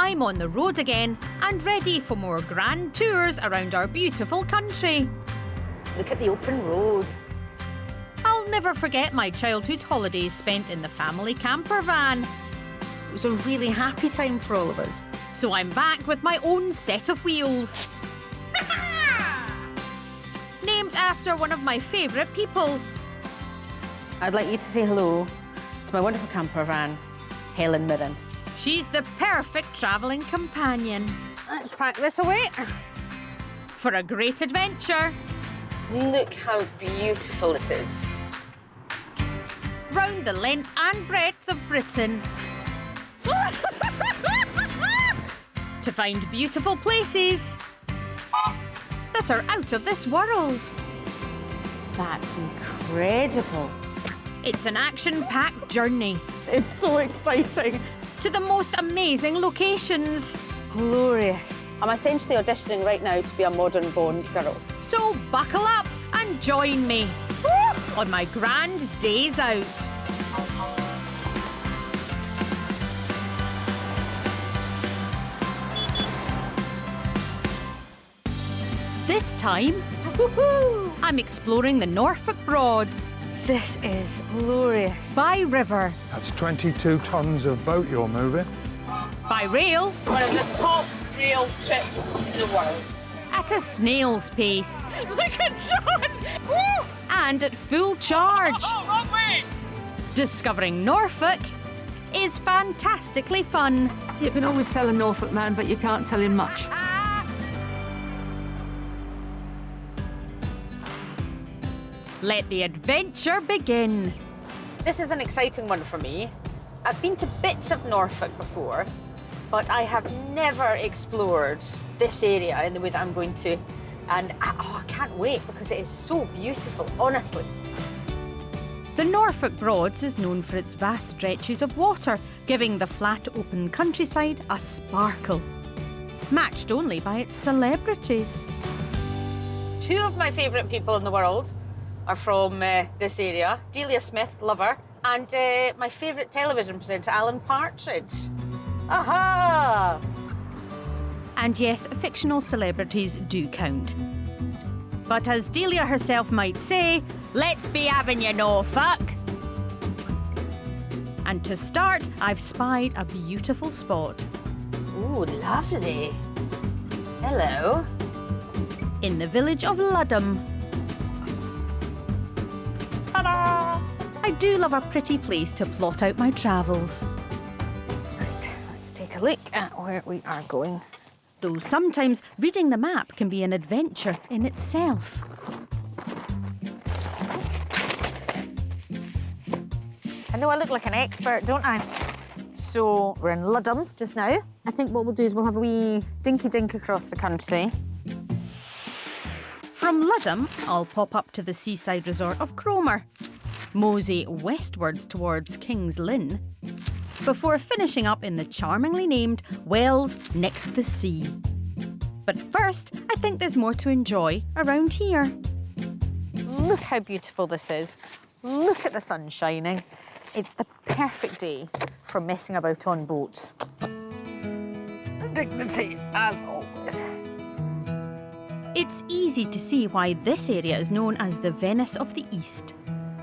I'm on the road again and ready for more grand tours around our beautiful country. Look at the open road. I'll never forget my childhood holidays spent in the family camper van. It was a really happy time for all of us. So I'm back with my own set of wheels. Named after one of my favourite people. I'd like you to say hello to my wonderful camper van, Helen Mirren. She's the perfect travelling companion. Let's pack this away. For a great adventure. Look how beautiful it is. Round the length and breadth of Britain. To find beautiful places that are out of this world. That's incredible. It's an action-packed journey. It's so exciting. To the most amazing locations. Glorious. I'm essentially auditioning right now to be a modern Bond girl. So buckle up and join me on my grand days out. This time, I'm exploring the Norfolk Broads. This is glorious. By river. That's 22 tonnes of boat you're moving. By rail. One of the top rail trips in the world. At a snail's pace. Look at John! Woo! And at full charge. Oh, wrong way! Discovering Norfolk is fantastically fun. You can always tell a Norfolk man, but you can't tell him much. Let the adventure begin. This is an exciting one for me. I've been to bits of Norfolk before, but I have never explored this area in the way that I'm going to. And I can't wait because it is so beautiful, honestly. The Norfolk Broads is known for its vast stretches of water, giving the flat, open countryside a sparkle. Matched only by its celebrities. Two of my favourite people in the world are from this area. Delia Smith, love her, and my favourite television presenter, Alan Partridge. Aha! And yes, fictional celebrities do count. But as Delia herself might say, let's be having you, Norfolk. And to start, I've spied a beautiful spot. Ooh, lovely. Hello. In the village of Ludham. Ta-da! I do love a pretty place to plot out my travels. Right, let's take a look at where we are going. Though sometimes reading the map can be an adventure in itself. I know I look like an expert, don't I? So we're in Ludham just now. I think what we'll do is we'll have a wee dinky-dink across the country. From Ludham, I'll pop up to the seaside resort of Cromer, mosey westwards towards King's Lynn, before finishing up in the charmingly named Wells next the sea. But first, I think there's more to enjoy around here. Look how beautiful this is. Look at the sun shining. It's the perfect day for messing about on boats. Dignity, as always. It's easy to see why this area is known as the Venice of the East.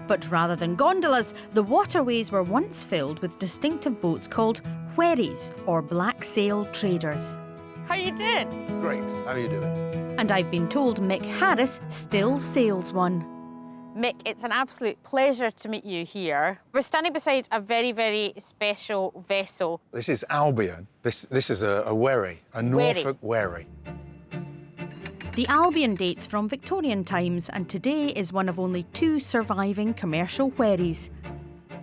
But rather than gondolas, the waterways were once filled with distinctive boats called wherries, or black sail traders. How you doing? Great. How are you doing? And I've been told Mick Harris still sails one. Mick, it's an absolute pleasure to meet you here. We're standing beside a very, very special vessel. This is Albion. This is a wherry, a Norfolk wherry. The Albion dates from Victorian times and today is one of only 2 surviving commercial wherries.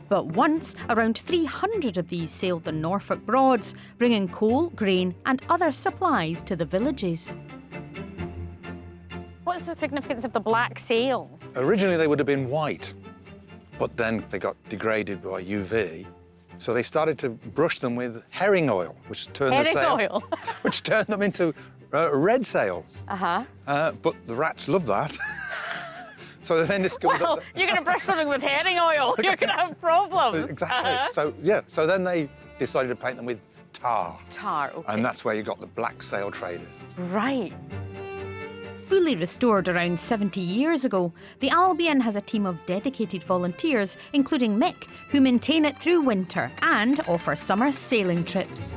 But once, around 300 of these sailed the Norfolk Broads, bringing coal, grain and other supplies to the villages. What's the significance of the black sail? Originally, they would have been white, but then they got degraded by UV. So they started to brush them with herring oil, which turned which turned them into red sails. But the rats love that. So they then discovered well, you're going to brush something with herring oil. You're going to have problems. Exactly. So then they decided to paint them with tar. Tar, okay. And that's where you got the black sail traders. Right. Fully restored around 70 years ago, the Albion has a team of dedicated volunteers, including Mick, who maintain it through winter and offer summer sailing trips.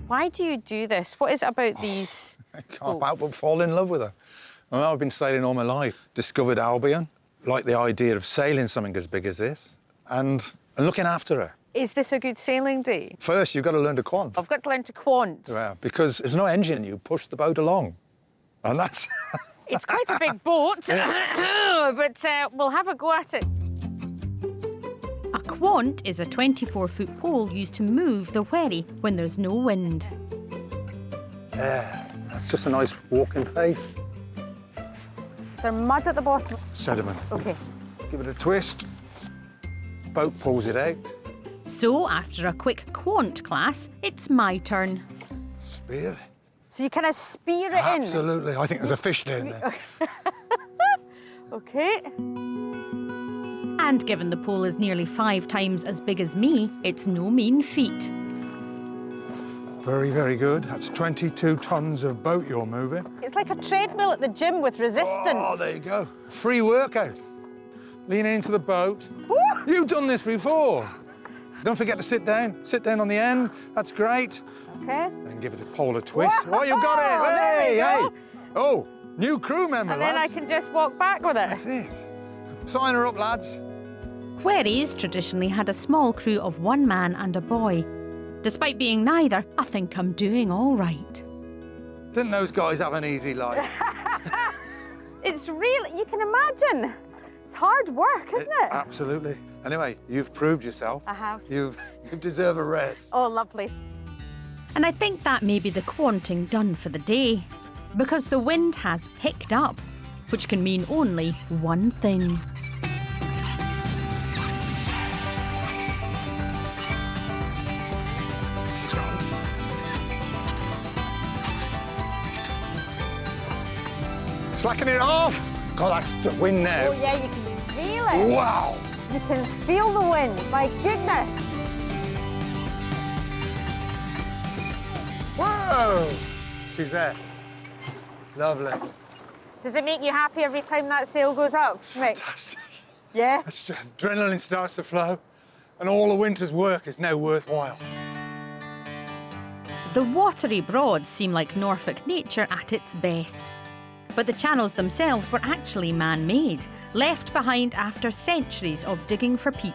Why do you do this? What is it about these? I can't help but fall in love with her. Well, I've been sailing all my life. Discovered Albion, like the idea of sailing something as big as this, and looking after her. Is this a good sailing day? First, you've got to learn to quant. I've got to learn to quant. Yeah, because there's no engine, you push the boat along. And that's... It's quite a big boat, but we'll have a go at it. A quant is a 24-foot pole used to move the wherry when there's no wind. Yeah, that's just a nice walking pace. There's mud at the bottom. Sediment. OK. Give it a twist. Boat pulls it out. So, after a quick quant class, it's my turn. Spear. So you kind of spear it in? Absolutely. I think there's a fish down there. OK. And given the pole is nearly 5 times as big as me, it's no mean feat. Very, very good. That's 22 tons of boat you're moving. It's like a treadmill at the gym with resistance. Oh, there you go. Free workout. Leaning into the boat. You've done this before. Don't forget to sit down. Sit down on the end. That's great. OK. And give it a pole a twist. Whoa! Oh, you got it. There Hey, you hey. go. Oh, new crew member, And then lads. I can just walk back with it. That's it. Sign her up, lads. Wherries traditionally had a small crew of 1 man and a boy. Despite being neither, I think I'm doing all right. Didn't those guys have an easy life? It's really, you can imagine. It's hard work, isn't it? Absolutely. Anyway, you've proved yourself. I have. You deserve a rest. Oh, lovely. And I think that may be the quanting done for the day. Because the wind has picked up, which can mean only one thing. Slacking it off. God, that's the wind now. Oh, yeah, you can feel it. Wow. You can feel the wind. My goodness. Whoa. She's there. Lovely. Does it make you happy every time that sail goes up, Mick? Fantastic. Yeah? It's just, adrenaline starts to flow, and all the winter's work is now worthwhile. The watery Broads seem like Norfolk nature at its best. But the channels themselves were actually man-made, left behind after centuries of digging for peat.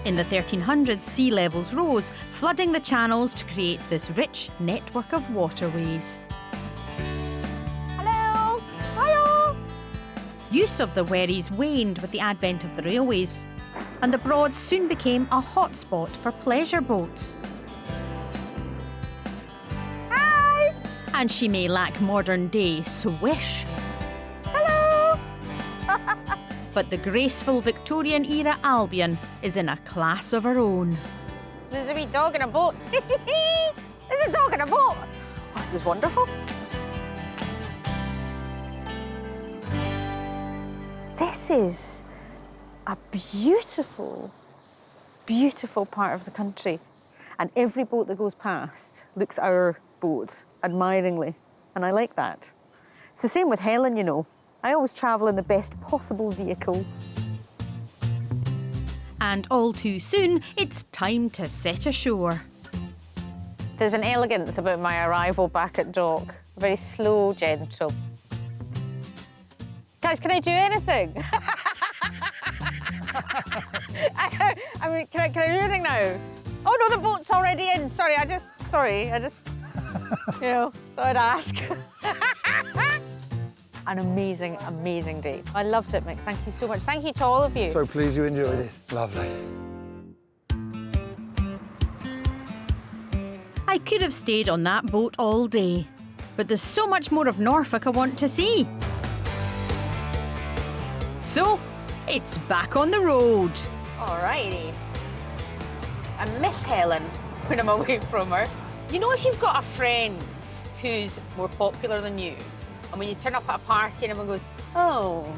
In the 1300s, sea levels rose, flooding the channels to create this rich network of waterways. Hello? Hiya! Use of the wherries waned with the advent of the railways, and the Broads soon became a hotspot for pleasure boats. Hi! And she may lack modern-day swish, Hello! but the graceful Victorian-era Albion is in a class of her own. There's a wee dog in a boat. There's a dog in a boat. Oh, this is wonderful. This is a beautiful, beautiful part of the country. And every boat that goes past looks our boat admiringly. And I like that. It's the same with Helen, you know. I always travel in the best possible vehicles. And all too soon, it's time to set ashore. There's an elegance about my arrival back at dock. Very slow, gentle. Guys, can I do anything? I mean, can I do anything now? Oh no, the boat's already in. Sorry, I just, you know, thought I'd ask. An amazing, amazing day. I loved it, Mick. Thank you so much. Thank you to all of you. So pleased you enjoyed it. Lovely. I could have stayed on that boat all day, but there's so much more of Norfolk I want to see. So, it's back on the road. Alrighty. I miss Helen when I'm away from her. You know, if you've got a friend who's more popular than you, and when you turn up at a party and everyone goes, oh,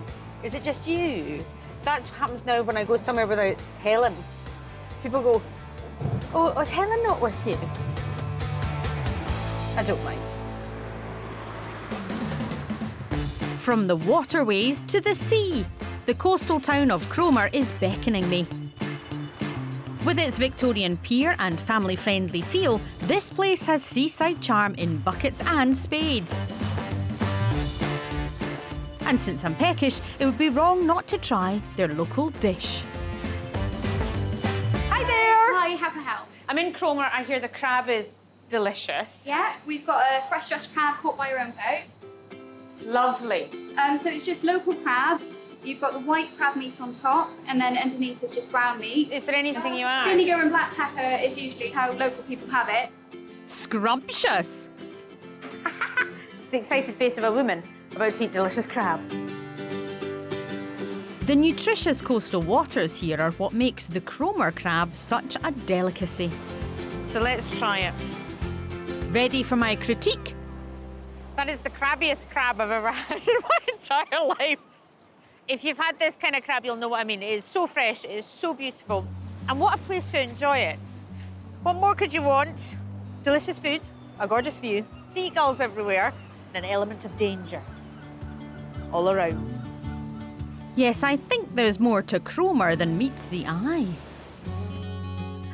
is it just you? That's what happens now when I go somewhere without Helen. People go, oh, was Helen not with you? I don't mind. From the waterways to the sea, the coastal town of Cromer is beckoning me. With its Victorian pier and family-friendly feel, this place has seaside charm in buckets and spades. And since I'm peckish, it would be wrong not to try their local dish. Hi there. Hi, how can I help? I'm in Cromer. I hear the crab is delicious. Yeah, we've got a fresh dressed crab caught by your own boat. Lovely. So it's just local crab. You've got the white crab meat on top, and then underneath is just brown meat. Is there anything you add? Vinegar and black pepper is usually how local people have it. Scrumptious! It's the excited face of a woman about to eat delicious crab. The nutritious coastal waters here are what makes the Cromer crab such a delicacy. So let's try it. Ready for my critique? That is the crabbiest crab I've ever had in my entire life. If you've had this kind of crab, you'll know what I mean. It is so fresh, it is so beautiful. And what a place to enjoy it. What more could you want? Delicious food, a gorgeous view, seagulls everywhere, and an element of danger all around. Yes, I think there's more to Cromer than meets the eye.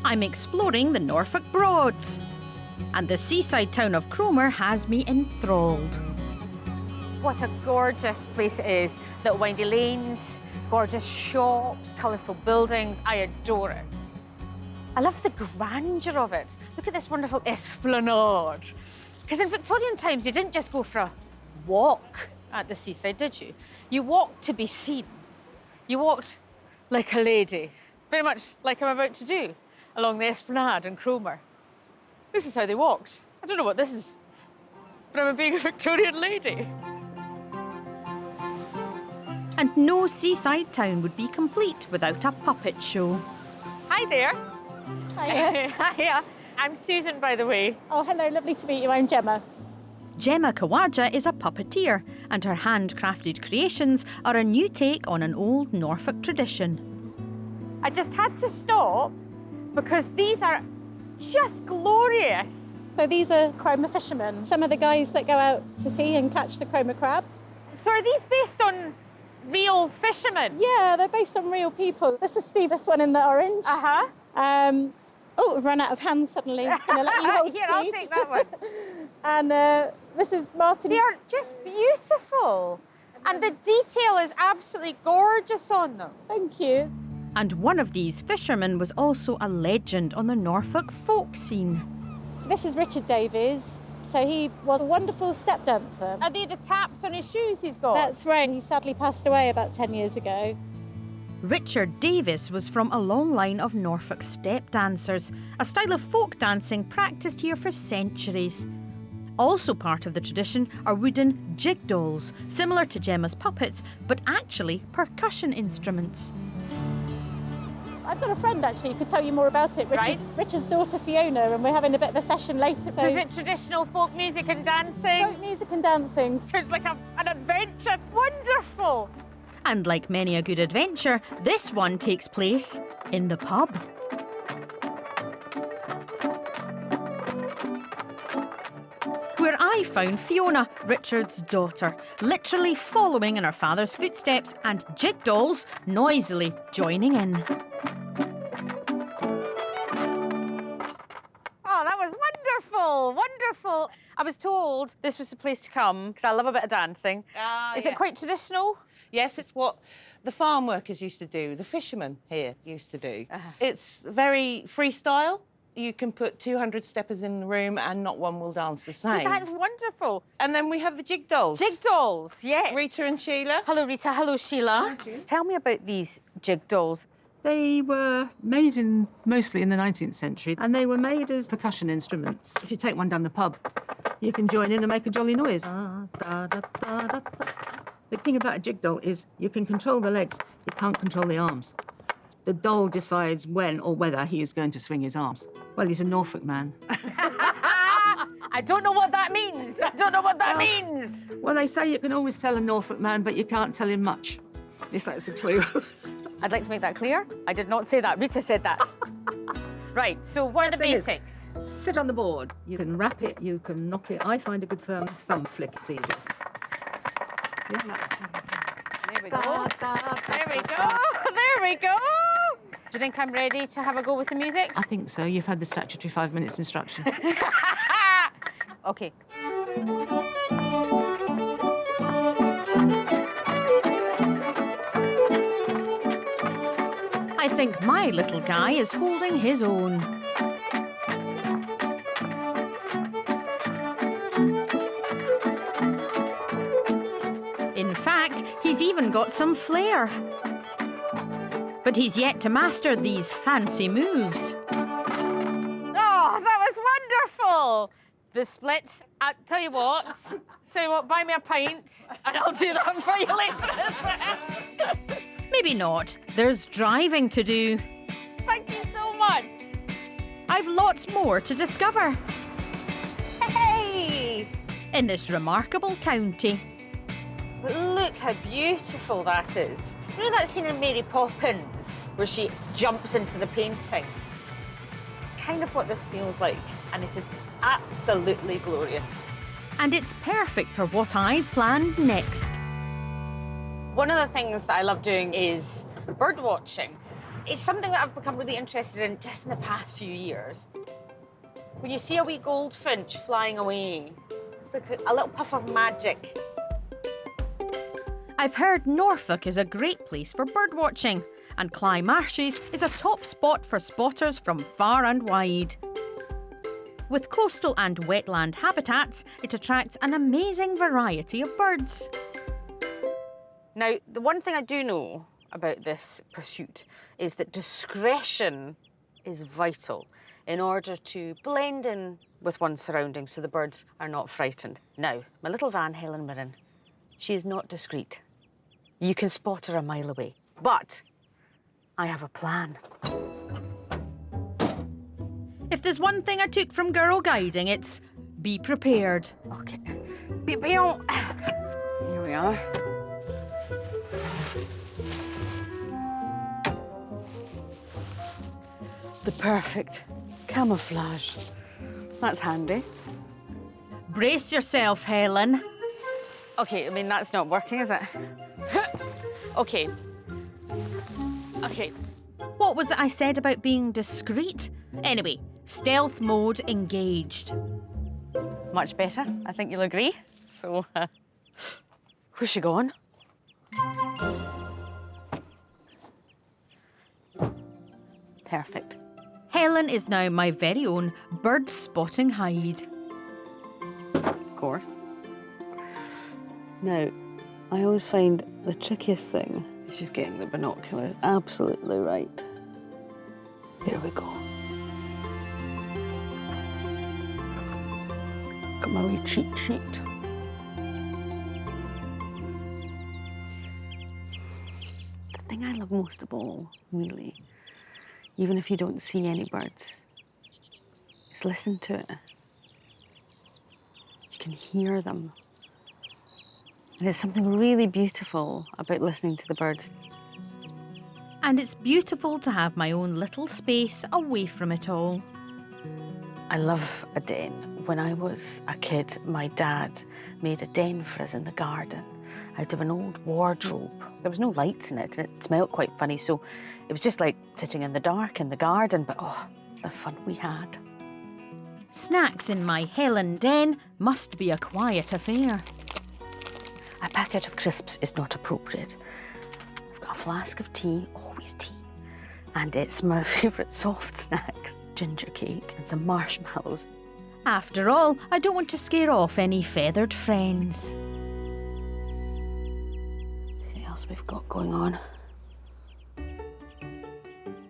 I'm exploring the Norfolk Broads, and the seaside town of Cromer has me enthralled. What a gorgeous place it is. Little windy lanes, gorgeous shops, colourful buildings. I adore it. I love the grandeur of it. Look at this wonderful esplanade. Because in Victorian times, you didn't just go for a walk at the seaside, did you? You walked to be seen. You walked like a lady, very much like I'm about to do, along the esplanade in Cromer. This is how they walked. I don't know what this is, but I'm being a Victorian lady. And no seaside town would be complete without a puppet show. Hi there. Hiya. Hiya. I'm Susan, by the way. Oh, hello, lovely to meet you. I'm Gemma. Gemma Kawaja is a puppeteer, and her handcrafted creations are a new take on an old Norfolk tradition. I just had to stop because these are just glorious. So these are Cromer fishermen, some of the guys that go out to sea and catch the Cromer crabs. So are these based on real fishermen? Yeah, they're based on real people. This is Steve, this one in the orange. Uh-huh. Oh, we've run out of hands suddenly. I'm gonna let you hold Here, I'll Steve. take that one. And this is Martin. They are just beautiful. And the detail is absolutely gorgeous on them. Thank you. And one of these fishermen was also a legend on the Norfolk folk scene. So this is Richard Davies. So he was a wonderful step dancer. Are they the taps on his shoes he's got? That's right. He sadly passed away about 10 years ago. Richard Davis was from a long line of Norfolk step dancers, a style of folk dancing practised here for centuries. Also part of the tradition are wooden jig dolls, similar to Gemma's puppets, but actually percussion instruments. I've got a friend actually who could tell you more about it, Richard's daughter Fiona, and we're having a bit of a session later. So is it traditional folk music and dancing? Folk music and dancing. So it's like an adventure. Wonderful. And like many a good adventure, this one takes place in the pub. Where I found Fiona, Richard's daughter, literally following in her father's footsteps and jig dolls noisily joining in. Oh, that was wonderful, wonderful. I was told this was the place to come because I love a bit of dancing. Is it quite traditional? Yes, it's what the farm workers used to do, the fishermen here used to do. It's very freestyle. You can put 200 steppers in the room and not one will dance the same. So that's wonderful. And then we have the jig dolls. Jig dolls, yeah. Rita and Sheila. Hello, Rita. Hello, Sheila. Tell me about these jig dolls. They were made mostly in the 19th century, and they were made as percussion instruments. If you take one down the pub, you can join in and make a jolly noise. The thing about a jig doll is you can control the legs, you can't control the arms. The doll decides when or whether he is going to swing his arms. Well, he's a Norfolk man. I don't know what that means. I don't know what that means. Well, they say you can always tell a Norfolk man, but you can't tell him much, if that's a clue. I'd like to make that clear. I did not say that. Rita said that. Right, so what are the Thing is, basics? sit on the board. You can wrap it, you can knock it. I find a good firm thumb flick is easiest. Yeah, There we go. There we go. There we go. Do you think I'm ready to have a go with the music? I think so. You've had the statutory 5 minutes instruction. Okay. I think my little guy is holding his own. In fact, he's even got some flair. But he's yet to master these fancy moves. Oh, that was wonderful. The splits. Tell you what, buy me a pint and I'll do that for you later. Maybe not. There's driving to do. Thank you so much. I've lots more to discover Hey! in this remarkable county. But look how beautiful that is. You know that scene in Mary Poppins where she jumps into the painting? It's kind of what this feels like, and it is absolutely glorious. And it's perfect for what I've planned next. One of the things that I love doing is bird watching. It's something that I've become really interested in just in the past few years. When you see a wee goldfinch flying away, it's like a little puff of magic. I've heard Norfolk is a great place for birdwatching, and Cly Marshes is a top spot for spotters from far and wide. With coastal and wetland habitats, it attracts an amazing variety of birds. Now, the one thing I do know about this pursuit is that discretion is vital in order to blend in with one's surroundings so the birds are not frightened. Now, my little van, Helen Mirren, she is not discreet. You can spot her a mile away, but I have a plan. If there's one thing I took from girl guiding, it's be prepared. Okay, here we are. The perfect camouflage. That's handy. Brace yourself, Helen. Okay, I mean, that's not working, is it? Okay. Okay. What was it I said about being discreet? Anyway, stealth mode engaged. Much better, I think you'll agree. So, where's she gone? Perfect. Helen is now my very own bird spotting hide. Of course. Now, I always find the trickiest thing is just getting the binoculars absolutely right. Here we go. Got my wee cheat sheet. The thing I love most of all, really, even if you don't see any birds, is listen to it. You can hear them. And there's something really beautiful about listening to the birds. And it's beautiful to have my own little space away from it all. I love a den. When I was a kid, my dad made a den for us in the garden out of an old wardrobe. There was no lights in it, and it smelled quite funny, so it was just like sitting in the dark in the garden, but oh, the fun we had. Snacks in my Helen den must be a quiet affair. A packet of crisps is not appropriate. I've got a flask of tea, always tea, and it's my favourite soft snacks, ginger cake and some marshmallows. After all, I don't want to scare off any feathered friends. See what else we've got going on.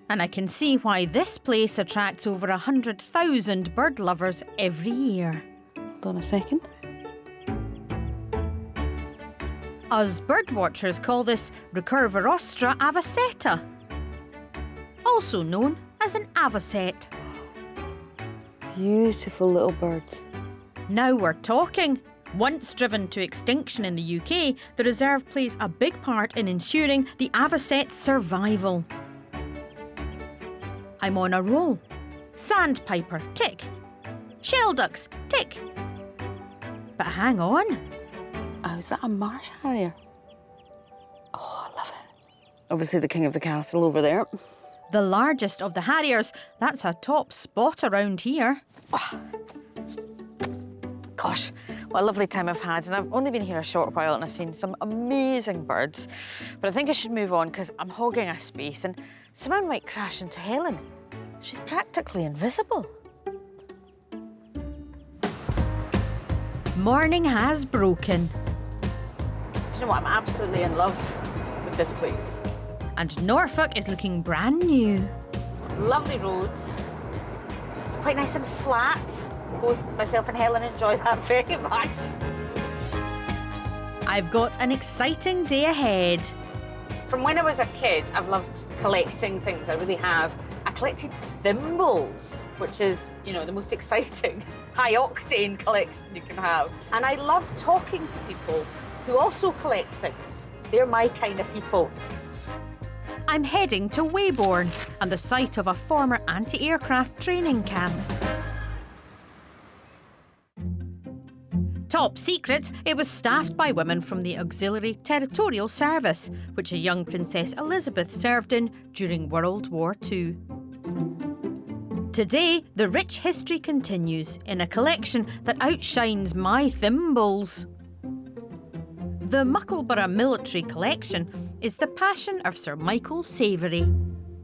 And I can see why this place attracts over 100,000 bird lovers every year. Hold on a second. Us birdwatchers call this Recurvirostra avocetta, also known as an avocet. Beautiful little birds. Now we're talking. Once driven to extinction in the UK, the reserve plays a big part in ensuring the avocet's survival. I'm on a roll. Sandpiper, tick. Shelducks, tick. But hang on. Oh, is that a marsh harrier? Oh, I love it. Obviously the king of the castle over there. The largest of the harriers. That's a top spot around here. Gosh, what a lovely time I've had. And I've only been here a short while and I've seen some amazing birds. But I think I should move on because I'm hogging a space and someone might crash into Helen. She's practically invisible. Morning has broken. Do you know what? I'm absolutely in love with this place. And Norfolk is looking brand new. Lovely roads. It's quite nice and flat. Both myself and Helen enjoy that very much. I've got an exciting day ahead. From when I was a kid, I've loved collecting things. I really have. I collected thimbles, which is, you know, the most exciting high-octane collection you can have. And I love talking to people who also collect things. They're my kind of people. I'm heading to Weybourne and the site of a former anti-aircraft training camp. Top secret, it was staffed by women from the Auxiliary Territorial Service, which a young Princess Elizabeth served in during World War II. Today, the rich history continues in a collection that outshines my thimbles. The Muckleburgh Military Collection is the passion of Sir Michael Savoury.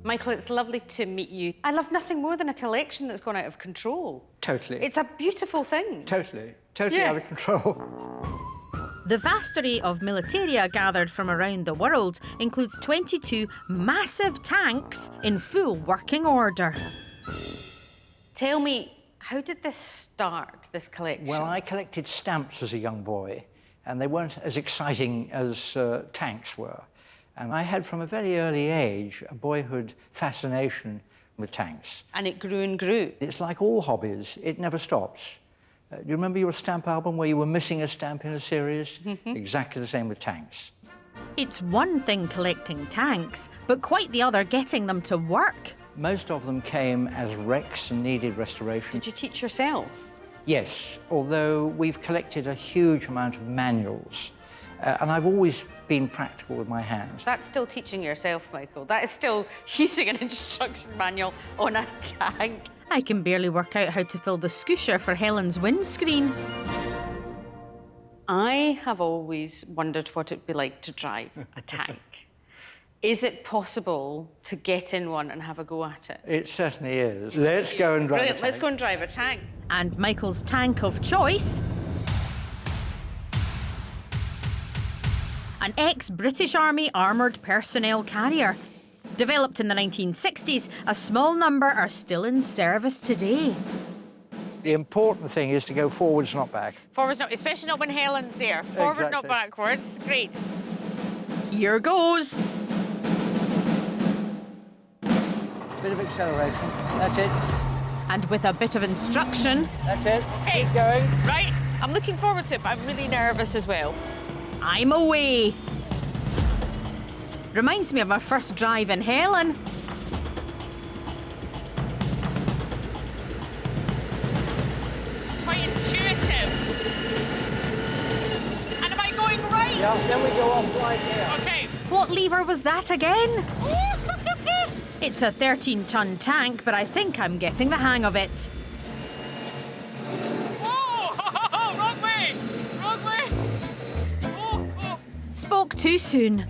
Michael, it's lovely to meet you. I love nothing more than a collection that's gone out of control. Totally. It's a beautiful thing. Totally out of control. The vast array of militaria gathered from around the world includes 22 massive tanks in full working order. Tell me, how did this start, this collection? Well, I collected stamps as a young boy, and they weren't as exciting as tanks were. And I had, from a very early age, a boyhood fascination with tanks. And it grew and grew. It's like all hobbies, it never stops. Do you remember your stamp album where you were missing a stamp in a series? Mm-hmm. Exactly the same with tanks. It's one thing collecting tanks, but quite the other getting them to work. Most of them came as wrecks and needed restoration. Did you teach yourself? Yes, although we've collected a huge amount of manuals. And I've always been practical with my hands. That's still teaching yourself, Michael. That is still using an instruction manual on a tank. I can barely work out how to fill the scoosher for Helen's windscreen. I have always wondered what it'd be like to drive a tank. Is it possible to get in one and have a go at it? It certainly is. Let's go and drive a tank. Let's go and drive a tank. And Michael's tank of choice, an ex-British Army armoured personnel carrier. Developed in the 1960s, a small number are still in service today. The important thing is to go forwards, not back. Forwards, not, especially not when Helen's there. Forward, not backwards. Great. Here goes. Bit of acceleration. That's it. And with a bit of instruction. That's it. Okay. Keep going. Right. I'm looking forward to it, but I'm really nervous as well. I'm away. Reminds me of my first drive in Helen. It's quite intuitive. And am I going right? Yeah, then we go off right here. Okay. What lever was that again? It's a 13-ton tank, but I think I'm getting the hang of it. Whoa! Wrong way! Wrong way! Oh. Spoke too soon.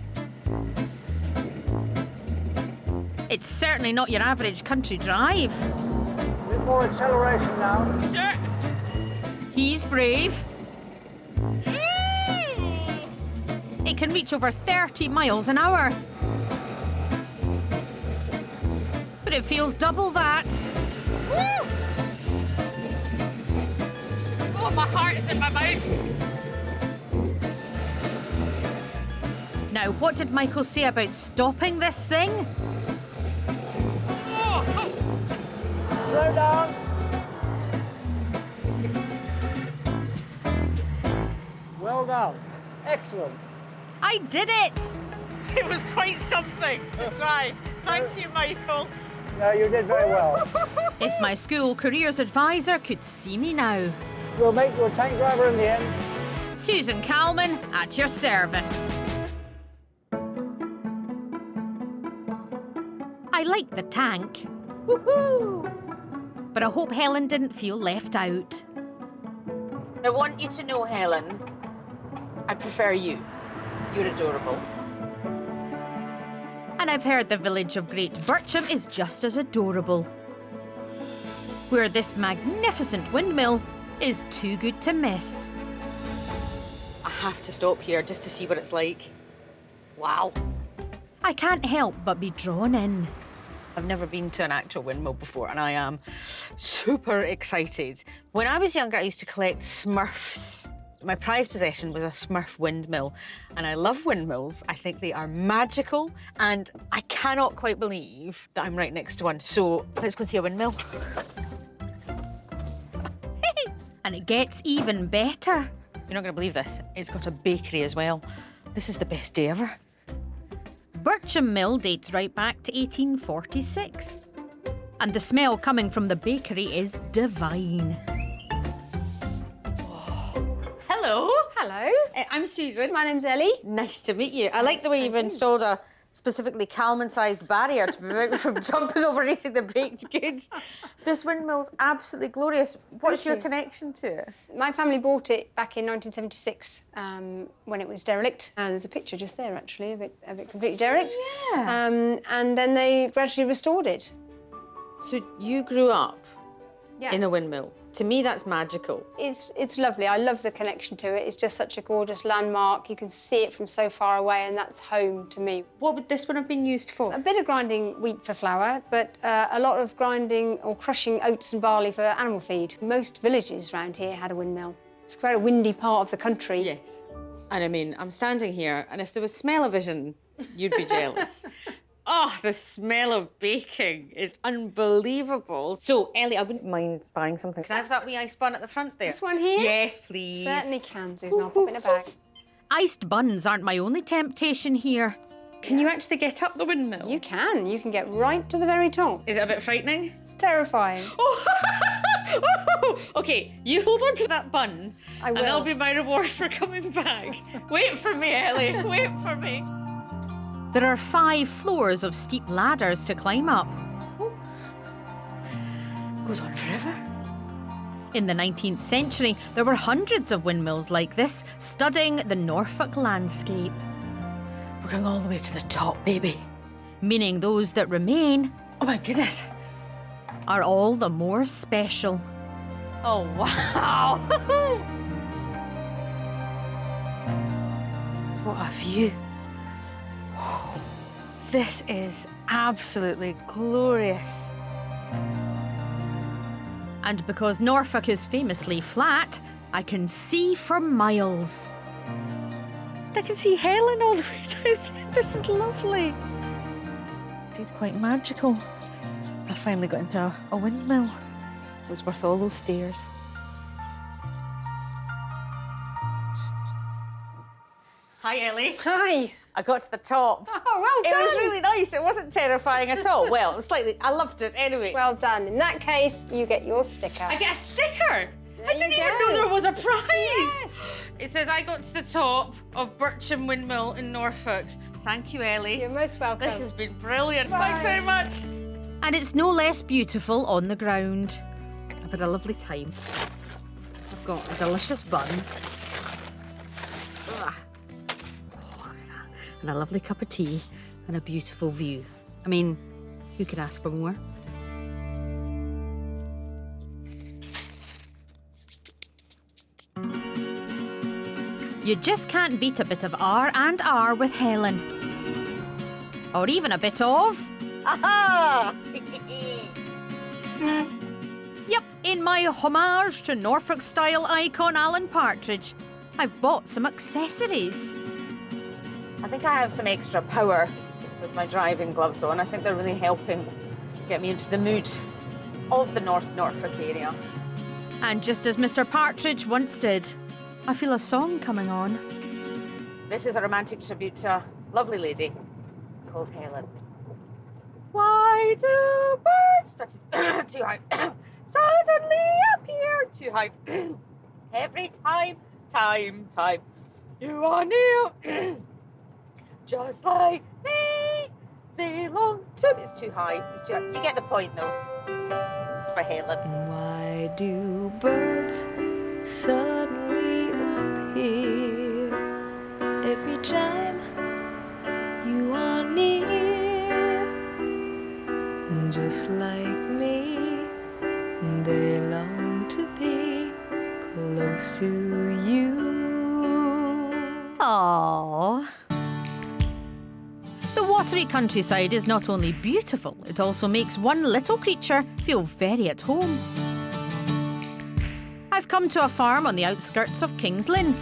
It's certainly not your average country drive. A bit more acceleration now. Sure. He's brave. It can reach over 30 miles an hour. But it feels double that. Woo! Oh, my heart is in my mouth. Now, what did Michael say about stopping this thing? Slow down. Well done. Excellent. I did it! It was quite something to drive. Thank you, Michael. No, you did very well. If my school careers advisor could see me now. We'll make you a tank driver in the end. Susan Calman, at your service. I like the tank. Woohoo! But I hope Helen didn't feel left out. I want you to know, Helen, I prefer you. You're adorable. And I've heard the village of Great Bircham is just as adorable. Where this magnificent windmill is too good to miss. I have to stop here just to see what it's like. Wow. I can't help but be drawn in. I've never been to an actual windmill before, and I am super excited. When I was younger, I used to collect Smurfs. My prized possession was a Smurf windmill, and I love windmills. I think they are magical, and I cannot quite believe that I'm right next to one. So let's go see a windmill. And it gets even better. You're not going to believe this. It's got a bakery as well. This is the best day ever. Bircham Mill dates right back to 1846. And the smell coming from the bakery is divine. Hello. Hello. I'm Susan. My name's Ellie. Nice to meet you. I like the way you've installed a specifically Calman-sized barrier to prevent me from jumping over and eating the baked goods. This windmill's absolutely glorious. What's your connection to it? My family bought it back in 1976 when it was derelict. There's a picture just there, actually, of it completely derelict. Yeah. And then they gradually restored it. So you grew up Yes. in a windmill. To me, that's magical. It's lovely. I love the connection to it. It's just such a gorgeous landmark. You can see it from so far away, and that's home to me. What would this one have been used for? A bit of grinding wheat for flour, but a lot of grinding or crushing oats and barley for animal feed. Most villages around here had a windmill. It's quite a windy part of the country. Yes. And I mean, I'm standing here, and if there was smell-o-vision, you'd be jealous. Oh, the smell of baking is unbelievable. So, Ellie, I wouldn't mind buying something. Can I have that wee ice bun at the front there? This one here? Yes, please. Certainly can, Susan. I'll pop it in a bag. Iced buns aren't my only temptation here. Can you actually get up the windmill? You can. You can get right to the very top. Is it a bit frightening? Terrifying. Oh, okay, you hold on to that bun. I will. And that'll be my reward for coming back. Wait for me, Ellie. Wait for me. There are 5 floors of steep ladders to climb up. Goes on forever. In the 19th century, there were hundreds of windmills like this, studding the Norfolk landscape. We're going all the way to the top, baby. Meaning those that remain Oh my goodness. are all the more special. Oh, wow. What a view. This is absolutely glorious. And because Norfolk is famously flat, I can see for miles. I can see Helen all the way down there. This is lovely. It's quite magical. I finally got into a windmill. It was worth all those stairs. Hi, Ellie. Hi. I got to the top. Oh, well done. It was really nice. It wasn't terrifying at all. Well, it was slightly. I loved it anyway. Well done. In that case, you get your sticker. I get a sticker. I you didn't even go. know there was a prize. Yes. It says I got to the top of Bircham Windmill in Norfolk. Thank you, Ellie. You're most welcome. This has been brilliant. Bye. Thanks very much. And it's no less beautiful on the ground. I've had a lovely time. I've got a delicious bun. Ah. Oh, look at that. And a lovely cup of tea and a beautiful view. I mean, who could ask for more? You just can't beat a bit of R&R with Helen. Or even a bit of... Aha! Yep, in my homage to Norfolk-style icon Alan Partridge, I've bought some accessories. I think I have some extra power with my driving gloves on. I think they're really helping get me into the mood of the North Norfolk area. And just as Mr. Partridge once did, I feel a song coming on. This is a romantic tribute to a lovely lady called Helen. Why Why do birds start too high? Suddenly appear too high. Every time, you are near. Just like me, they long to... It's too high. It's too high. You get the point, though. It's for Helen. Why do birds suddenly appear every time you are near? Just like me, they long to be close to you. Aww. The watery countryside is not only beautiful, it also makes one little creature feel very at home. I've come to a farm on the outskirts of King's Lynn,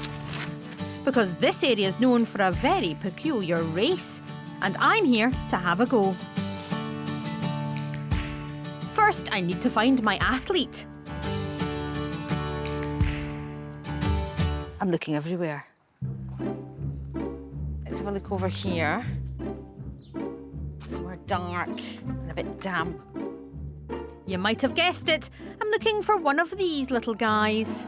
because this area is known for a very peculiar race, and I'm here to have a go. First, I need to find my athlete. I'm looking everywhere. Let's have a look over here. Somewhere dark and a bit damp. You might have guessed it, I'm looking for one of these little guys.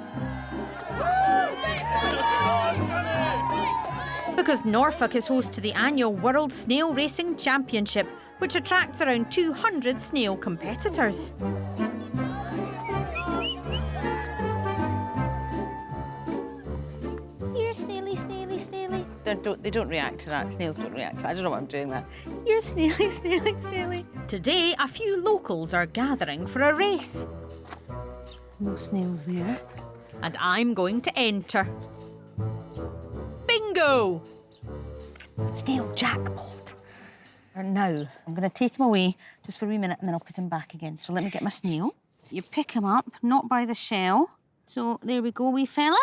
Because Norfolk is host to the annual World Snail Racing Championship, which attracts around 200 snail competitors. You're snaily, snaily, snaily. They don't react to that. Snails don't react to that. I don't know why I'm doing that. You're snaily, snaily, snaily. Today, a few locals are gathering for a race. No snails there. And I'm going to enter. Bingo! Snail jackpot. And now, I'm going to take him away just for a wee minute and then I'll put him back again. So let me get my snail. You pick him up, not by the shell. So there we go, wee fella.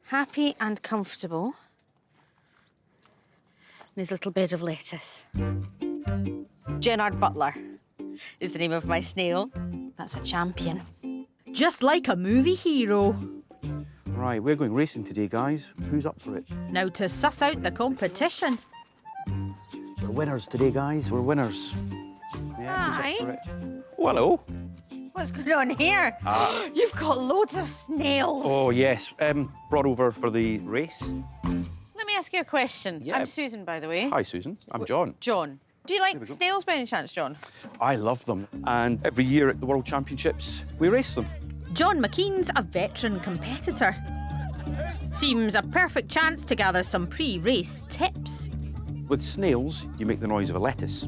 Happy and comfortable in his little bed of lettuce. Gerard Butler is the name of my snail. That's a champion. Just like a movie hero. Right, we're going racing today, guys. Who's up for it? Now to suss out the competition. We're winners today, guys. We're winners. Yeah, Hi. who's up for it? Oh, hello. What's going on here? You've got loads of snails. Oh, yes. Brought over for the race. Let me ask you a question. Yeah. I'm Susan, by the way. Hi, Susan. I'm John. John. Do you like we go. snails by any chance, John? I love them. And every year at the World Championships, we race them. John McKean's a veteran competitor. Seems a perfect chance to gather some pre-race tips. With snails, you make the noise of a lettuce.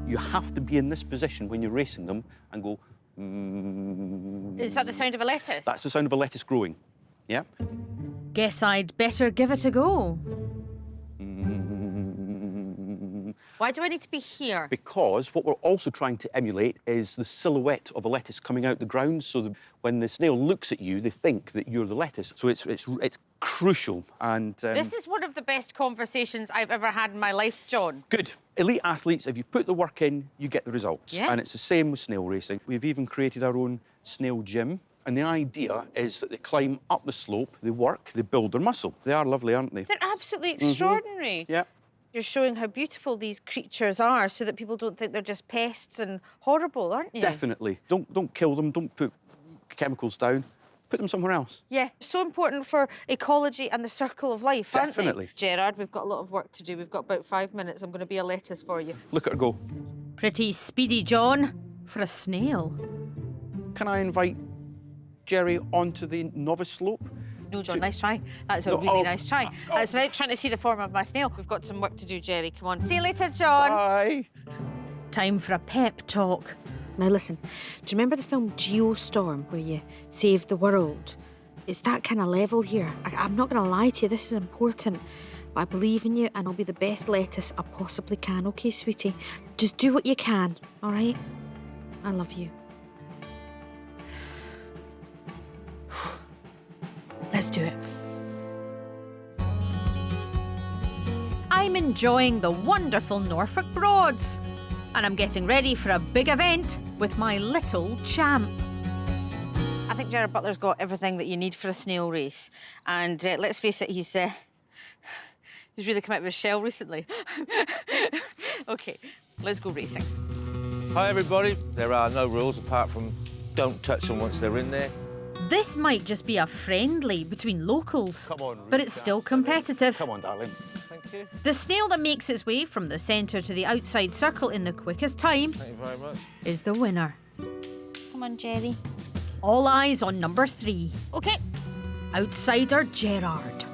You have to be in this position when you're racing them and go... Is that the sound of a lettuce? That's the sound of a lettuce growing. Yeah? Guess I'd better give it a go. Why do I need to be here? Because what we're also trying to emulate is the silhouette of a lettuce coming out the ground, so that when the snail looks at you, they think that you're the lettuce. So it's crucial. And This is one of the best conversations I've ever had in my life, John. good. Elite athletes, if you put the work in, you get the results. Yeah. And it's the same with snail racing. We've even created our own snail gym. And the idea is that they climb up the slope, they work, they build their muscle. They are lovely, aren't they? They're absolutely extraordinary. Yeah. You're showing how beautiful these creatures are so that people don't think they're just pests and horrible, aren't you? Definitely. Don't kill them, don't put chemicals down. Put them somewhere else. Yeah, so important for ecology and the circle of life, aren't they? Definitely. Gerard, we've got a lot of work to do. We've got about 5 minutes. I'm going to be a lettuce for you. Look at her go. Pretty speedy, John, for a snail. Can I invite Jerry onto the novice slope? No, John, nice try. That's a No, really oh, nice try. That's right, trying to see the form of my snail. We've got some work to do, Jerry. Come on. See you later, John. Bye. Time for a pep talk. Now listen, do you remember the film Geostorm where you saved the world? It's that kind of level here. I'm not going to lie to you, this is important. But I believe in you and I'll be the best lettuce I possibly can, OK, sweetie? Just do what you can, all right? I love you. Let's do it. I'm enjoying the wonderful Norfolk Broads. And I'm getting ready for a big event with my little champ. I think Gerard Butler's got everything that you need for a snail race. And let's face it, he's really come out of his shell recently. OK, let's go racing. Hi, everybody. There are no rules apart from don't touch them once they're in there. This might just be a friendly between locals, Come on, but it's still competitive. Come on, darling. Thank you. The snail that makes its way from the centre to the outside circle in the quickest time Thank you very much. is the winner. Come on, Jerry. All eyes on number 3. OK. Outsider Gerard.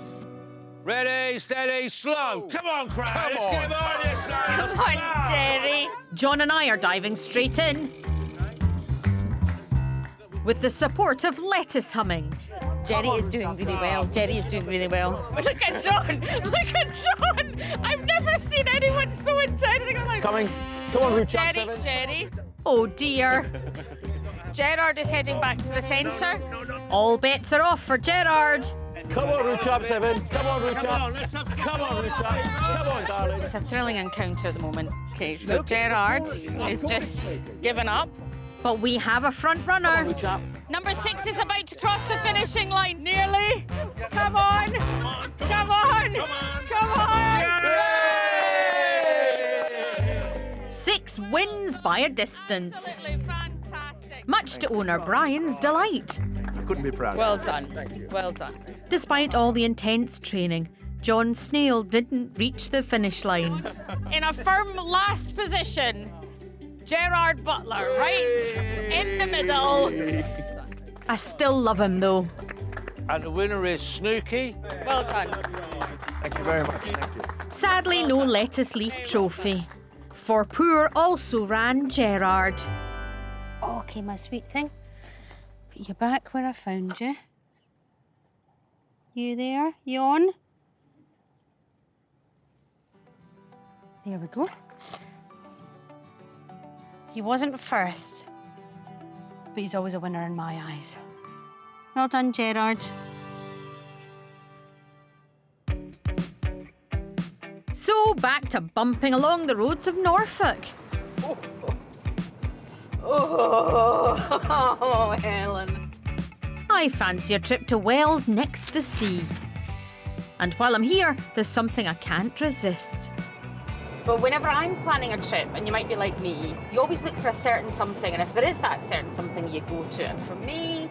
Ready, steady, slow. Come on, crowd. Let's get on this now. Come on, Jerry. John and I are diving straight in. With the support of lettuce humming. Jerry is doing really well. Jerry is doing really well. Look at John. Look at John. I've never seen anyone so intense. Like, Coming. Come on, Ruth. Jerry. Oh dear. Gerard is heading back to the centre. All bets are off for Gerard. Come on, Ruth Chop 7. Come on, Ruth Chop. Come on, Ruth Chop. Come on, darling. It's a thrilling encounter at the moment. OK, so Gerard is just given up. But we have a front runner. Ruth Chop. Number 6 is about to cross the finishing line. Nearly. Come on. Come on. Come on. 6 wins by a distance. Absolutely fantastic. Much to owner Brian's delight. I couldn't be prouder. Well done. Well done. Despite all the intense training, John Snail didn't reach the finish line. In a firm last position, Gerard Butler, right in the middle. I still love him though. And the winner is Snooky. Well done. Thank you very much. Thank you. Sadly, no lettuce leaf trophy. For poor also ran Gerard. OK, my sweet thing. Put you back where I found you. You there? You on? There we go. He wasn't first, but he's always a winner in my eyes. Well done, Gerard. So back to bumping along the roads of Norfolk. Oh, Helen. I fancy a trip to Wales next the sea. And while I'm here, there's something I can't resist. But whenever I'm planning a trip, and you might be like me, you always look for a certain something, and if there is that certain something, you go to. And for me,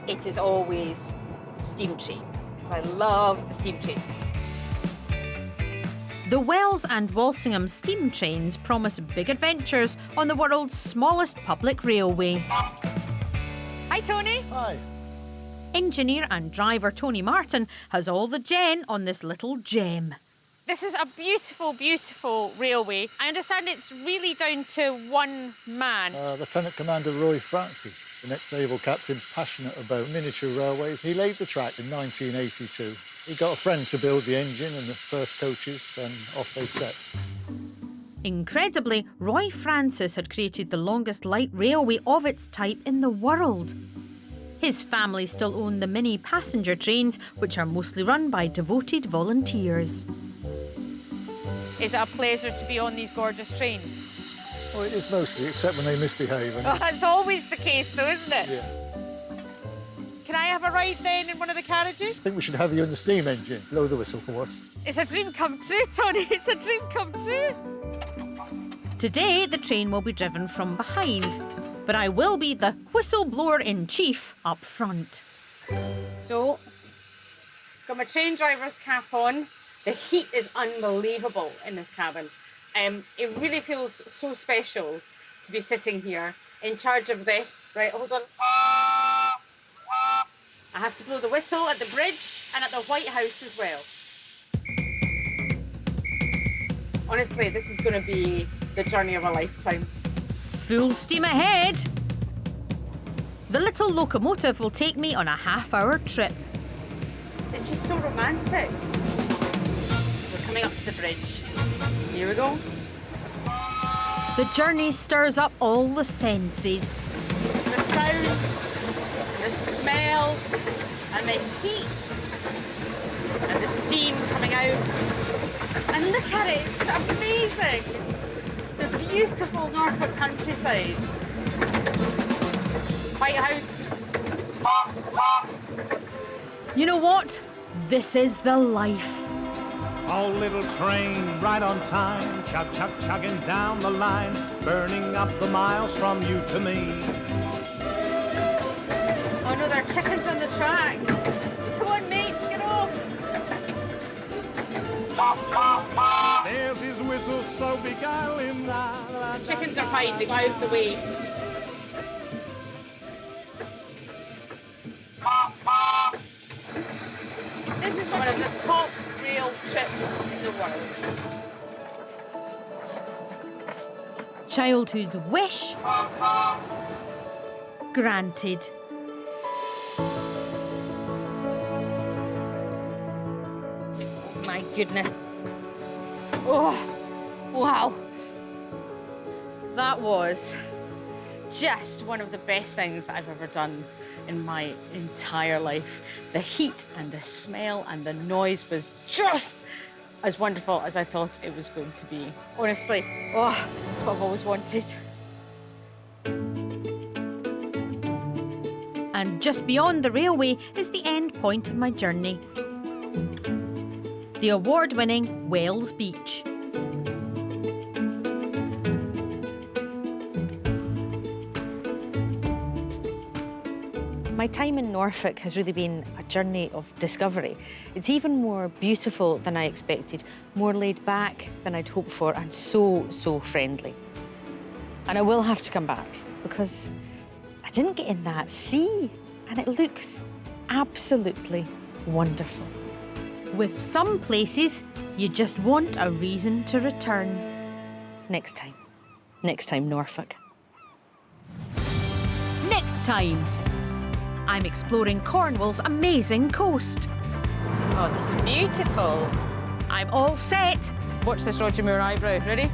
it is always steam trains, because I love steam trains. The Wells and Walsingham steam trains promise big adventures on the world's smallest public railway. Hi, Tony. Hi. Engineer and driver Tony Martin has all the gen on this little gem. This is a beautiful, beautiful railway. I understand it's really down to one man. Lieutenant Commander Roy Francis, an ex-naval captain passionate about miniature railways. He laid the track in 1982. He got a friend to build the engine and the first coaches, and off they set. Incredibly, Roy Francis had created the longest light railway of its type in the world. His family still own the mini passenger trains, which are mostly run by devoted volunteers. Is it a pleasure to be on these gorgeous trains? Well, it is mostly, except when they misbehave. And That's always the case, though, isn't it? yeah. Can I have a ride then in one of the carriages? I think we should have you in the steam engine. Blow the whistle for us. It's a dream come true, Tony. It's a dream come true. Today, the train will be driven from behind, but I will be the whistleblower-in-chief up front. So, got my train driver's cap on. The heat is unbelievable in this cabin. It really feels so special to be sitting here in charge of this. Right, hold on. I have to blow the whistle at the bridge and at the White House as well. Honestly, this is going to be the journey of a lifetime. Full steam ahead! The little locomotive will take me on a half-hour trip. It's just so romantic. We're coming up to the bridge. Here we go. The journey stirs up all the senses. The sound, the smell, and the heat, and the steam coming out. And look at it, it's amazing. The beautiful Norfolk countryside. White House. You know what? This is the life. Oh, little train, right on time, chug, chug, chugging down the line, burning up the miles from you to me. Oh no, there are chickens on the track. Come on, mates, get off. There's his whistle so beguiling. The chickens are fine, they go out the way. This is one of the top rail trips in the world. Childhood wish granted. My goodness. Oh, wow. That was just one of the best things I've ever done in my entire life. The heat and the smell and the noise was just as wonderful as I thought it was going to be. Honestly, oh, it's what I've always wanted. And just beyond the railway is the end point of my journey. The award-winning Wells Beach. My time in Norfolk has really been a journey of discovery. It's even more beautiful than I expected, more laid back than I'd hoped for, and so, so friendly. And I will have to come back because I didn't get in that sea, and it looks absolutely wonderful. With some places, you just want a reason to return. Next time, Norfolk. Next time, I'm exploring Cornwall's amazing coast. Oh, this is beautiful. I'm all set Watch this Roger Moore eyebrow. Ready?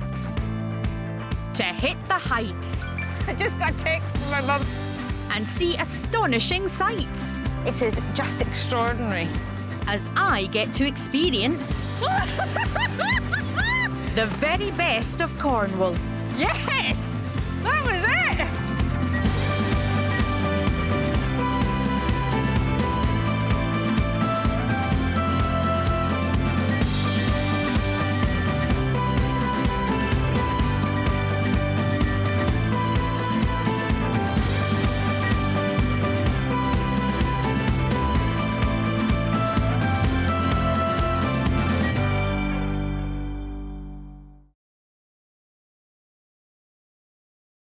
to hit the heights I just got a text from my mum. and see astonishing sights It is just extraordinary. as I get to experience the very best of Cornwall. Yes! That was